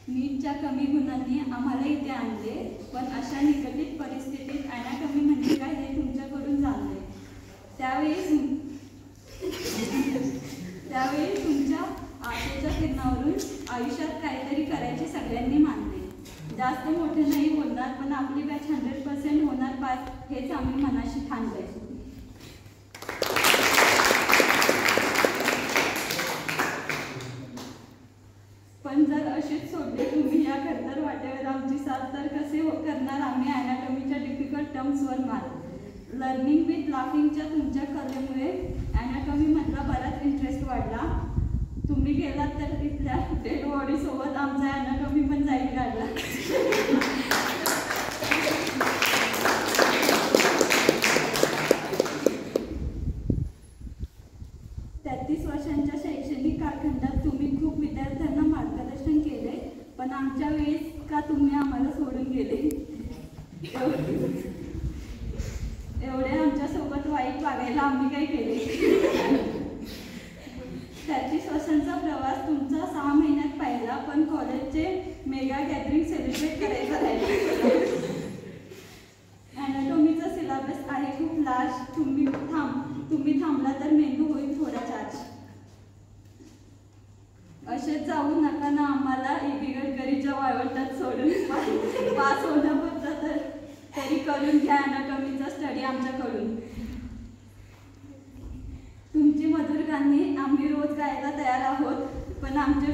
नीटच्या कमी गुणांनी आम्हाला इथे आणले, पण अशा निगडीत परिस्थितीत अॅनाटॉमी म्हणजे काय हे तुमच्याकडून जाणले। त्यावेळी तुमच्या आशेच्या किरणावरून आयुष्यात काहीतरी करायचे सगळ्यांनी मानले। जास्त मोठे नाही बोलणार, पण आपली बॅच 100% होणार पास हेच आम्ही मनाशी ठाणले। पण जर असेच सोडले तुम्ही या खडतर वाटेवर आमची साथ, तर कसे करणार आम्ही अॅनाटॉमीच्या डिफिकल्ट टर्म्सवर मात। लर्निंग विथ लाफिंगच्या तुमच्या कलेमुळे अॅनाटॉमीमधला बराच इंटरेस्ट वाढला। तुम्ही गेलात तर इथल्या डेड बॉडी सोबत आमचा अॅनाटॉमी पण जाईल काढला। 33 वर्षांच्या शैक्षणिक कालखंडात तुम्ही खूप विद्यार्थ्यांना मार्गदर्शन केले, पण आमच्या वेळेस का तुम्ही आम्हाला सोडून गेले? एवढे आमच्यासोबत वाईट वागायला आम्ही काय केले? 33 वर्षांचा प्रवास तुमचा 6 महिन्यात पाहिला, पण कॉलेजचे मेगा गॅदरिंग सेलिब्रेट करायचं राहिलं। अॅनाटॉमीचा सिलेबस आहे खूप लार्ज, तुम्ही थांबला तर मेंदू होईल थोडा चार्ज। असेच जाऊ नका ना आम्हाला गडकरीच्या वाळवंटात सोडून, पास होण्यापुरतं तरी करून घ्या अॅनाटॉमीचा स्टडी आमच्याकडून। तुमची मधुर गाणी आम्ही रोज गायला तयार आहोत, पण आमचे